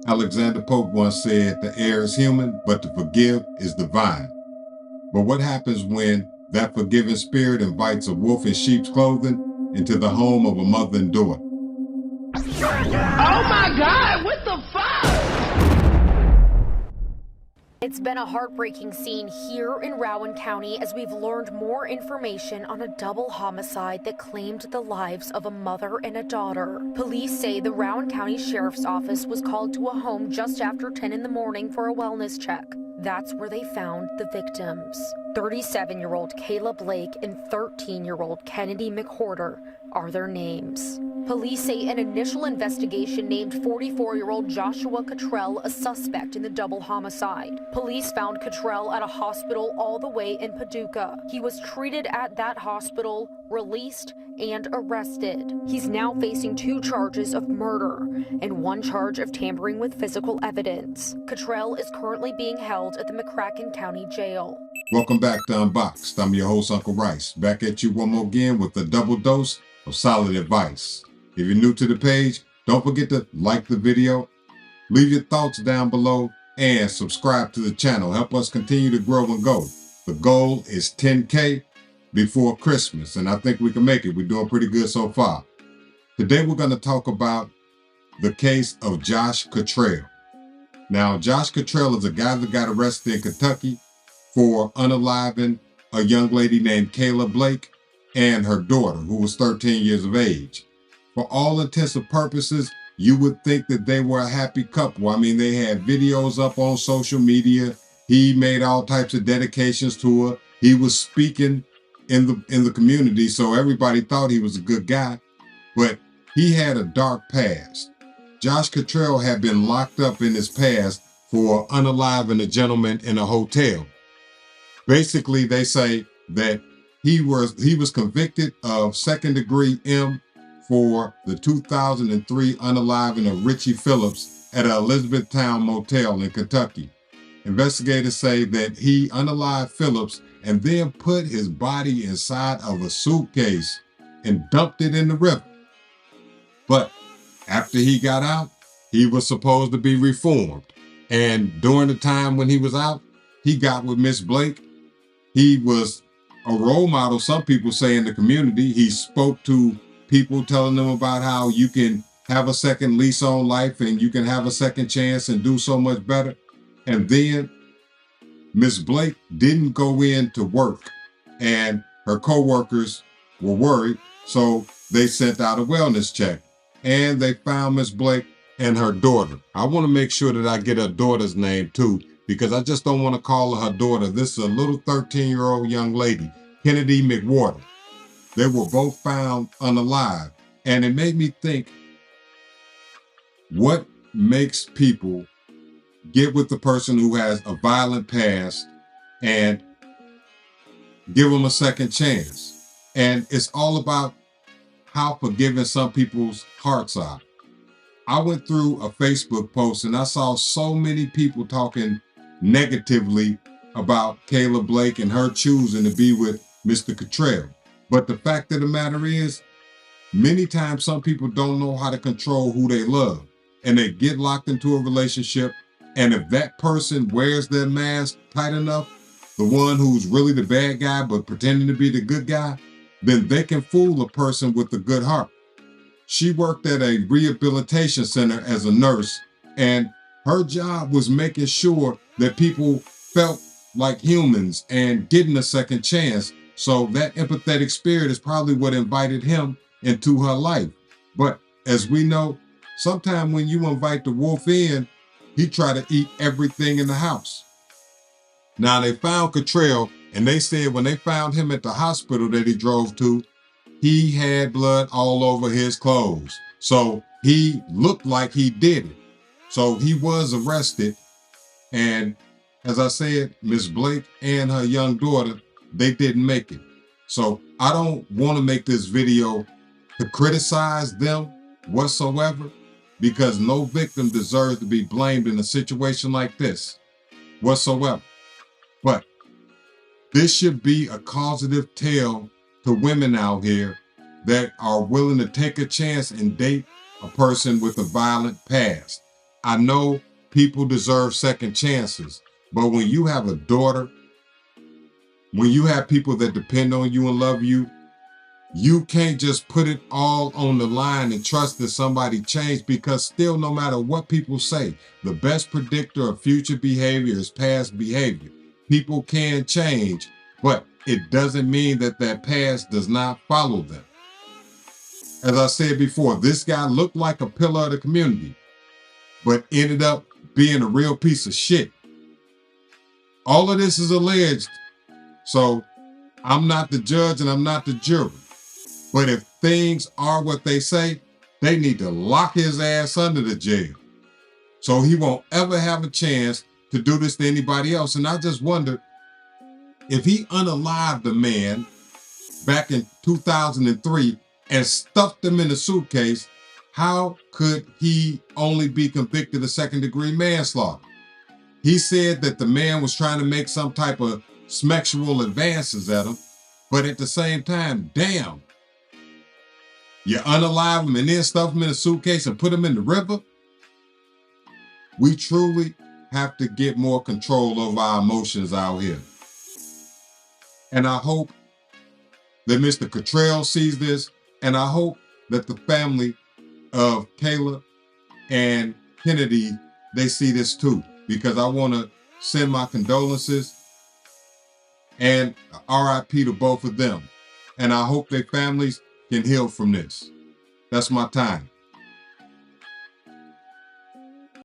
Alexander Pope once said, "The heir is human, but to forgive is divine." But what happens when that forgiving spirit invites a wolf in sheep's clothing into the home of a mother and daughter? Oh my God, what the fuck? It's been a heartbreaking scene here in Rowan County as we've learned more information on a double homicide that claimed the lives of a mother and a daughter. Police say the Rowan County Sheriff's Office was called to a home just after 10 in the morning for a wellness check. That's where they found the victims. 37-year-old Kayla Blake and 13-year-old Kennedi McWhorter are their names. Police say an initial investigation named 44-year-old Joshua Cottrell a suspect in the double homicide. Police found Cottrell at a hospital all the way in Paducah. He was treated at that hospital, released, and arrested. He's now facing 2 charges of murder and 1 charge of tampering with physical evidence. Cottrell is currently being held at the McCracken County Jail. Welcome back to Unboxxed. I'm your host, Uncle Rice. Back at you one more again with a double dose of solid advice. If you're new to the page, don't forget to like the video, leave your thoughts down below, and subscribe to the channel. Help us continue to grow and go. The goal is 10K before Christmas, and I think we can make it. We're doing pretty good so far. Today we're going to talk about the case of Josh Cottrell. Now, Josh Cottrell is a guy that got arrested in Kentucky for unaliving a young lady named Kayla Blake and her daughter, who was 13 years of age. For all intents and purposes, you would think that they were a happy couple. I mean, they had videos up on social media. He made all types of dedications to her. He was speaking in the community, so everybody thought he was a good guy, but he had a dark past. Josh Cottrell had been locked up in his past for unaliving a gentleman in a hotel. Basically, they say that he was convicted of second-degree M for the 2003 unaliving of Richie Phillips at a Elizabethtown motel in Kentucky. Investigators say that he unalived Phillips and then put his body inside of a suitcase and dumped it in the river. But after he got out, he was supposed to be reformed. And during the time when he was out, he got with Miss Blake. He was a role model, some people say, in the community. He spoke to people, telling them about how you can have a second lease on life and you can have a second chance and do so much better. And then Miss Blake didn't go in to work, and her co-workers were worried, so they sent out a wellness check, and they found Miss Blake and her daughter. I want to make sure that I get her daughter's name too, because I just don't want to call her daughter. This is a little 13-year-old young lady, Kennedi McWhorter. They were both found unalive, and it made me think, what makes people get with the person who has a violent past and give them a second chance? And it's all about how forgiving some people's hearts are. I went through a Facebook post and I saw so many people talking negatively about Kayla Blake and her choosing to be with Mr. Cottrell. But the fact of the matter is, many times some people don't know how to control who they love, and they get locked into a relationship. And if that person wears their mask tight enough, the one who's really the bad guy but pretending to be the good guy, then they can fool a person with a good heart. She worked at a rehabilitation center as a nurse, and her job was making sure that people felt like humans and getting a second chance. So that empathetic spirit is probably what invited him into her life. But as we know, sometimes when you invite the wolf in, he try to eat everything in the house. Now, they found Cottrell, and they said when they found him at the hospital that he drove to, he had blood all over his clothes. So he looked like he did it. So he was arrested. And as I said, Miss Blake and her young daughter, they didn't make it. So I don't want to make this video to criticize them whatsoever, because no victim deserves to be blamed in a situation like this whatsoever. But this should be a causative tale to women out here that are willing to take a chance and date a person with a violent past. I know people deserve second chances, but when you have a daughter, when you have people that depend on you and love you, you can't just put it all on the line and trust that somebody changed, because still, no matter what people say, the best predictor of future behavior is past behavior. People can change, but it doesn't mean that that past does not follow them. As I said before, this guy looked like a pillar of the community, but ended up being a real piece of shit. All of this is alleged, so I'm not the judge and I'm not the jury. But if things are what they say, they need to lock his ass under the jail, so he won't ever have a chance to do this to anybody else. And I just wonder, if he unalived a man back in 2003 and stuffed him in a suitcase, how could he only be convicted of second-degree manslaughter? He said that the man was trying to make some type of sexual advances at him, but at the same time, damn, you unalive him and then stuff him in a suitcase and put him in the river? We truly have to get more control over our emotions out here. And I hope that Mr. Cottrell sees this, and I hope that the family of Kayla and Kennedi, they see this too, because I want to send my condolences and RIP to both of them. And I hope their families can heal from this. That's my time.